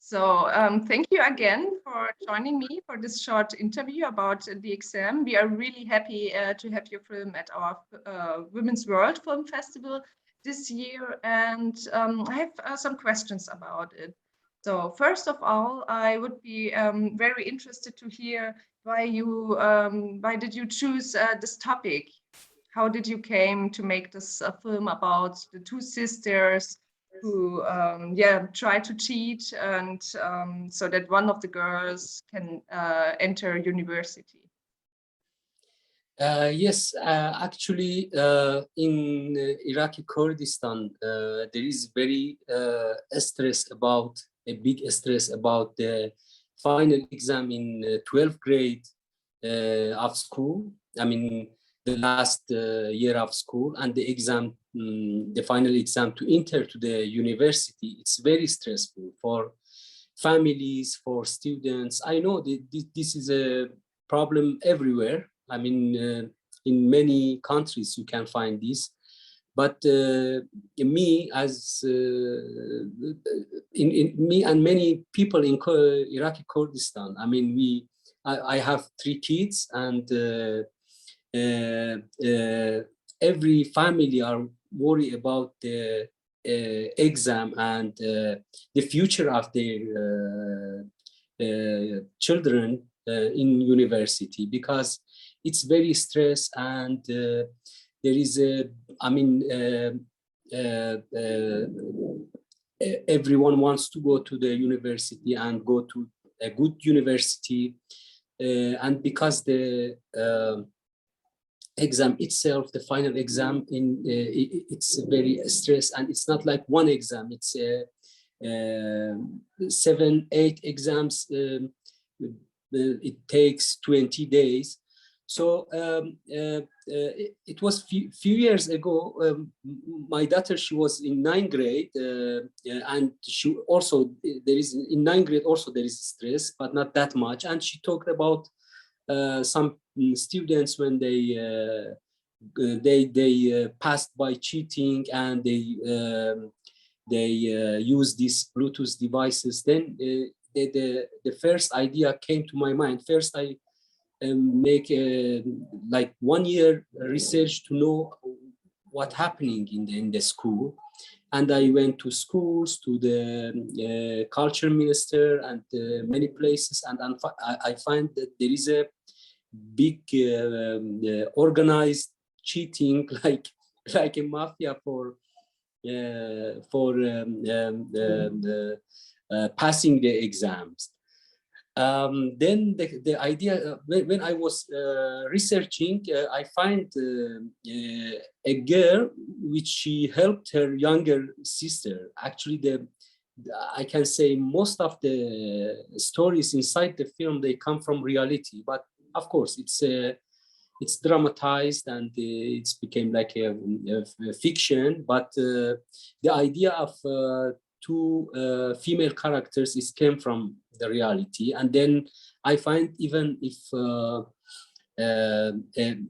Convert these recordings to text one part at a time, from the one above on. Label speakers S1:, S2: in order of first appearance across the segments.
S1: Thank you again for joining me for this short interview about the exam. We are really happy to have your film at our Women's World Film Festival this year, and I have some questions about it. So first of all, I would be very interested to hear why did you choose this topic? How did you came to make this film about the two sisters who try to cheat, and so that one of the girls can enter university?
S2: Yes, actually, in Iraqi Kurdistan, there is very a big stress about the final exam in 12th grade of school. I mean, the last year of school, and the exam, the final exam to enter to the university. It's very stressful for families, for students. I know that this is a problem everywhere. I mean, in many countries you can find this, but me and many people in Iraqi Kurdistan. I mean, I have 3 kids, and every family are worried about the exam and the future of their children in university, because it's very stressed, and there is everyone wants to go to the university and go to a good university, and because the exam itself, the final exam, it's very stressed, and it's not like one exam, it's 7, 8 exams. It takes 20 days. So it was few years ago. My daughter, she was in 9th grade, and she also, in 9th grade also there is stress, but not that much. And she talked about some students when they passed by cheating, and they use these Bluetooth devices. Then the first idea came to my mind. First, I make like 1 year research to know what's happening in the school, and I went to schools, to the culture minister, and many places, and I find that there is a big organized cheating, like a mafia for passing the exams. Then the idea, when I was researching, I find a girl which she helped her younger sister. Actually, I can say most of the stories inside the film, they come from reality, but of course it's dramatized, and it's became like a fiction. But the idea of 2 female characters came from the reality. And then I find, even if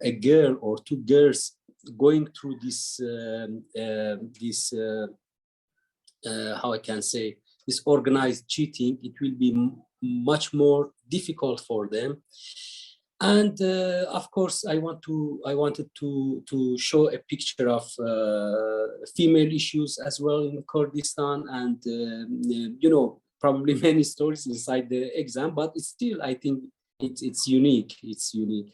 S2: a girl or 2 girls going through this how I can say, this organized cheating, it will be much more difficult for them. And of course, I wanted to show a picture of female issues as well in Kurdistan, and probably many stories inside the exam, but it's still, I think it's unique. It's unique.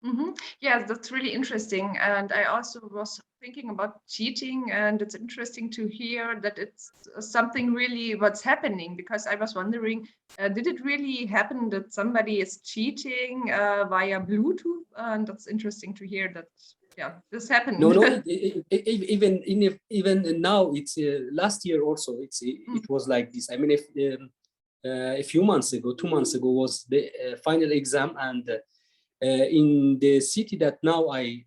S1: Mm-hmm. Yes, that's really interesting. And I also was thinking about cheating, and it's interesting to hear that it's something really what's happening, because I was wondering, did it really happen that somebody is cheating via Bluetooth? And that's interesting to hear that, yeah, this happened.
S2: No, even now, it's last year also, it was like this. I mean, if a few months ago, 2 months ago was the final exam, and in the city that now I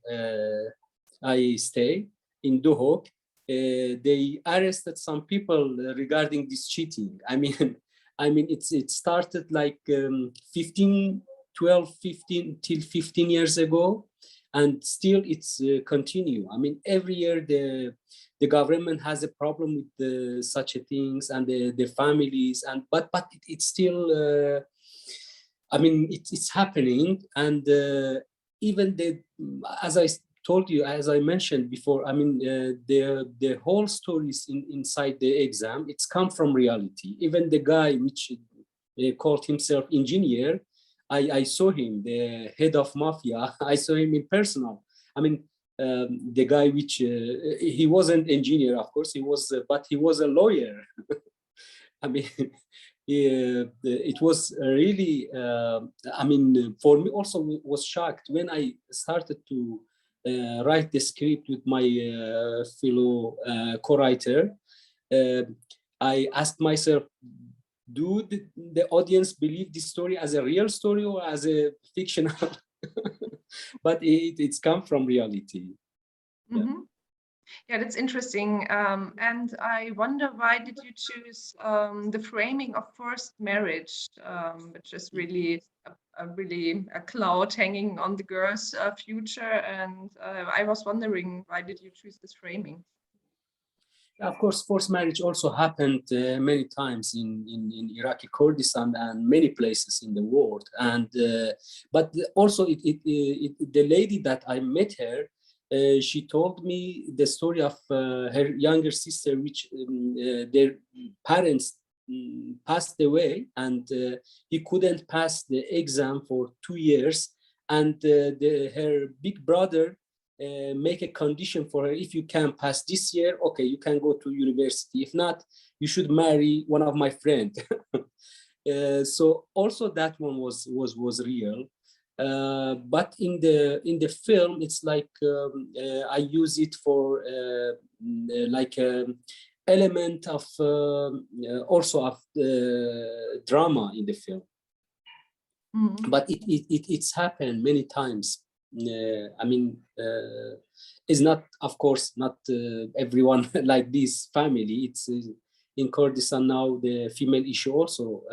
S2: stay in Duhok, they arrested some people regarding this cheating. I mean, it started like 15 till 15 years ago, and still it's continue. I mean, every year the government has a problem with such a things and the families, and but it's still I mean it's happening, and even as I told you, as I mentioned before, I mean the whole stories inside the exam, it's come from reality. Even the guy which called himself engineer, I saw him, the head of mafia. I saw him in personal. I mean, the guy which he wasn't engineer, of course, he was, but he was a lawyer. I mean, it was really. I mean, for me also was shocked when I started to write the script with my fellow co-writer. I asked myself, do the audience believe this story as a real story or as a fictional? But it's come from reality. Yeah.
S1: Mm-hmm. Yeah, that's interesting. And I wonder, why did you choose the framing of forced marriage, which is really a cloud hanging on the girl's future? And I was wondering, why did you choose this framing?
S2: Of course, forced marriage also happened many times in Iraqi Kurdistan and many places in the world. And but also, the lady that I met her, she told me the story of her younger sister, which their parents passed away, and he couldn't pass the exam for 2 years, and her big brother make a condition for her: if you can pass this year, okay, you can go to university. If not, you should marry one of my friends. So also that one was real. But in the film, it's like I use it for like element of also of drama in the film. Mm-hmm. But it's happened many times. I mean, it's not, of course, not everyone like this family. It's in Kurdistan now, the female issue also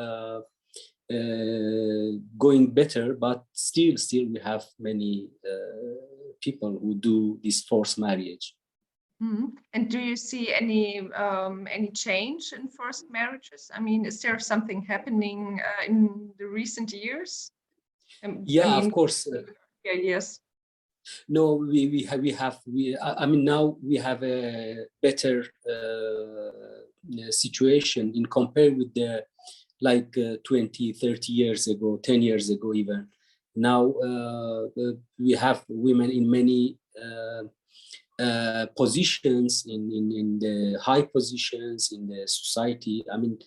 S2: going better, but still we have many people who do this forced marriage.
S1: Mm-hmm. And do you see any change in forced marriages? I mean, is there something happening in the recent years?
S2: Yeah, I mean, of course.
S1: Yeah, yes.
S2: No, we I mean, now we have a better situation in compared with the like 20, 30 years ago, 10 years ago even. Now we have women in many positions, in the high positions in the society. I mean,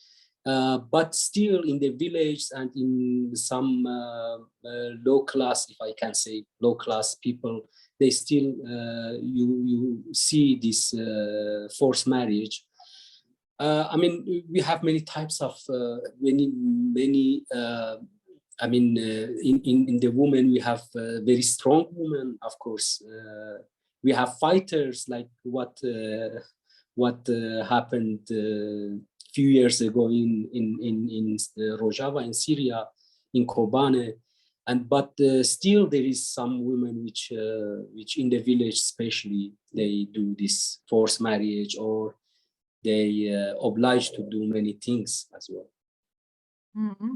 S2: but still in the village and in some low class, if I can say low class people, they still you see this forced marriage. I mean, we have many types of many. I mean, in the women, we have very strong women, of course. We have fighters, like what happened few years ago in Rojava in Syria, in Kobane, but still there is some women which in the village especially, they do this forced marriage, or they obliged to do many things as well.
S1: Mm-hmm.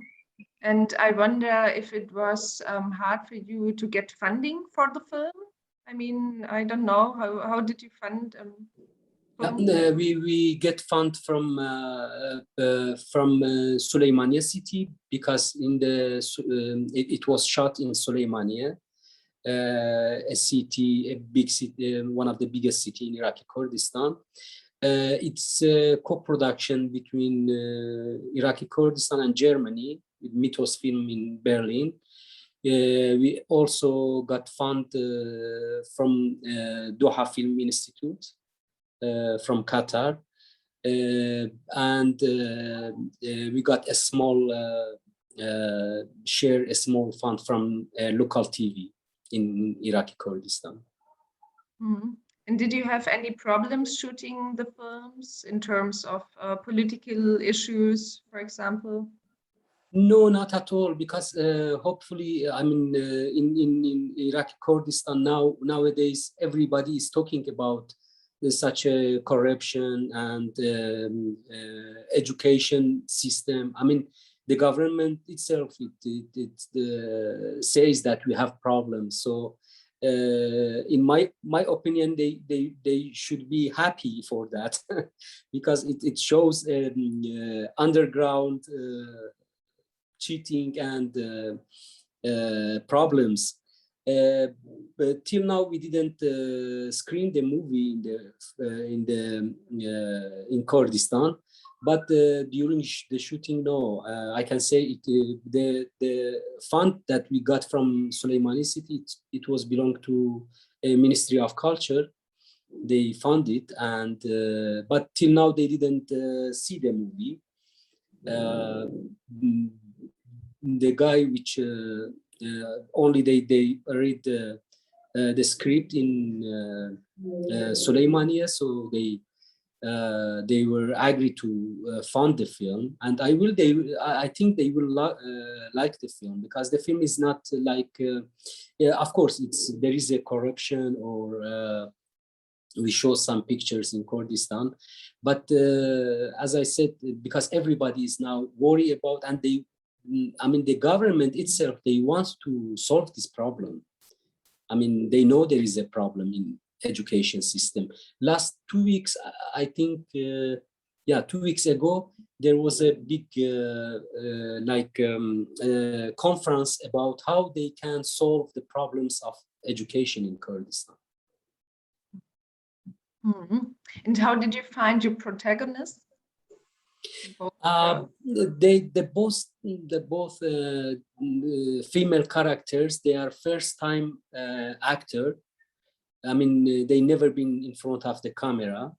S1: And I wonder if it was hard for you to get funding for the film. I mean, I don't know, how did you fund?
S2: We get fund from Süleymaniye city, because in the it was shot in Süleymaniye, a city, a big city, one of the biggest city in Iraqi Kurdistan. It's a co-production between Iraqi Kurdistan and Germany, with Mythos Film in Berlin. We also got fund from Doha Film Institute from Qatar, and we got a small share, a small fund from local TV in Iraqi Kurdistan.
S1: Mm-hmm. And did you have any problems shooting the films in terms of political issues, for example?
S2: No, not at all, because hopefully, I mean, in Iraqi Kurdistan nowadays, everybody is talking about such a corruption and education system. I mean, the government itself says that we have problems. So, in my opinion, they should be happy for that because it shows underground cheating and problems. But till now, we didn't screen the movie in Kurdistan. But during the shooting, no, I can say the fund that we got from Soleimani City, it was belonged to a Ministry of Culture. They fund it, and but till now they didn't see the movie. The guy which only they read the script in Soleimaniye, so they were agreed to fund the film, and I think they will like the film, because the film is not like yeah, of course there is a corruption, or we show some pictures in Kurdistan, but as I said, because everybody is now worried about, and I mean, the government itself, they want to solve this problem. I mean, they know there is a problem in education system. Last 2 weeks, I think, 2 weeks ago, there was a big conference about how they can solve the problems of education in Kurdistan.
S1: Mm-hmm. And how did you find your protagonists?
S2: The both female characters, they are first time actor. I mean, they never been in front of the camera.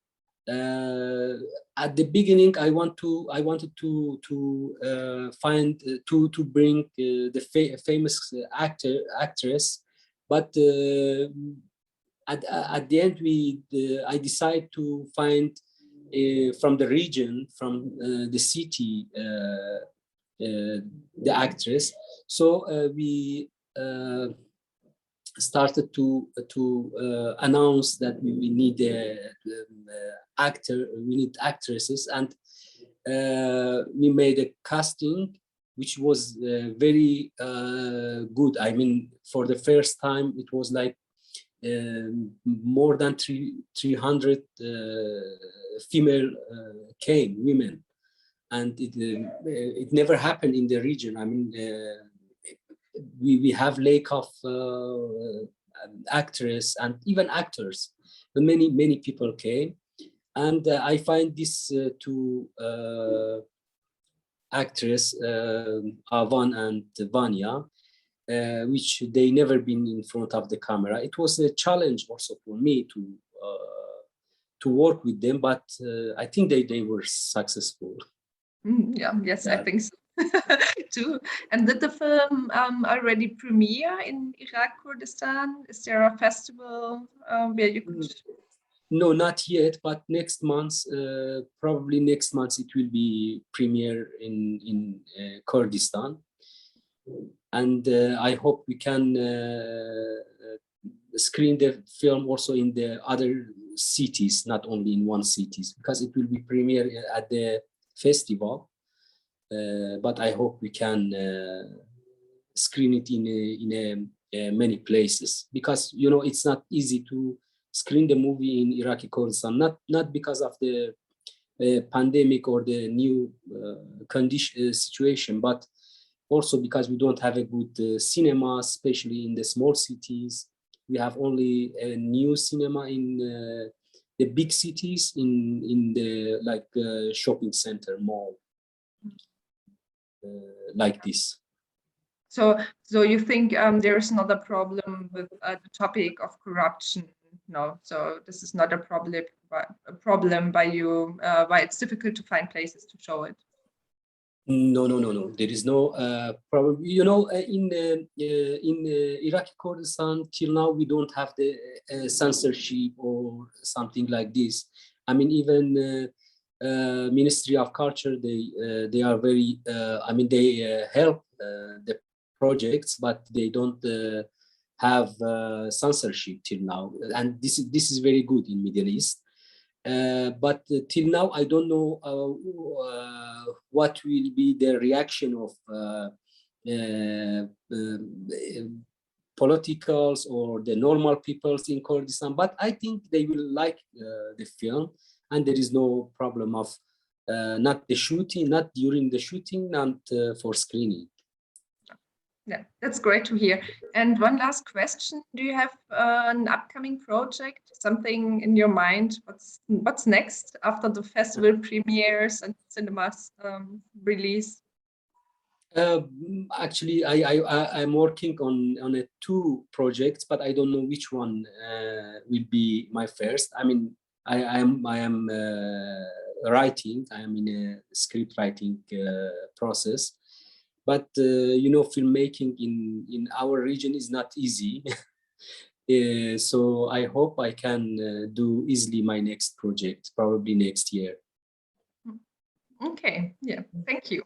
S2: At the beginning, I wanted to find to bring the famous actress, but at the end I decided to find from the region, from the city, the actress. So we started to announce that we need we need actresses, and we made a casting which was very good. I mean, for the first time, it was like more than 300 female women, and it never happened in the region. I mean, we have lack of actors and even actors, but many people came, and I find this two actresses, Avan and Vanya, which they never been in front of the camera. It was a challenge also for me to work with them, but I think they were successful.
S1: Yes, I think so too. And did the film already premiere in Iraq, Kurdistan? Is there a festival where you could?
S2: No, not yet, but next month, probably next month, it will be premiere in Kurdistan. And I hope we can screen the film also in the other cities, not only in one city, because it will be premiere at the festival. But I hope we can screen it in many places, because you know it's not easy to screen the movie in Iraqi Kurdistan, not because of the pandemic or the new situation, but also because we don't have a good cinema, especially in the small cities. We have only a new cinema in the big cities, in the like shopping center, mall, like this.
S1: So you think there is not a problem with the topic of corruption? No, so this is not a problem by you, why it's difficult to find places to show it.
S2: No. There is no problem. You know, in Iraqi Kurdistan, till now we don't have the censorship or something like this. I mean, even Ministry of Culture, they are very, I mean, they help the projects, but they don't have censorship till now, and this is very good in Middle East. But till now, I don't know what will be the reaction of politicals or the normal peoples in Kurdistan. But I think they will like the film, and there is no problem of not the shooting, not during the shooting, not for screening.
S1: Yeah, that's great to hear. And one last question: do you have an upcoming project, something in your mind? What's next after the festival premieres and cinemas release?
S2: Actually, I'm working on two projects, but I don't know which one will be my first. I mean, I am writing. I am in a script writing process. But you know, filmmaking in our region is not easy. So I hope I can do easily my next project, probably next year.
S1: Okay, yeah, thank you.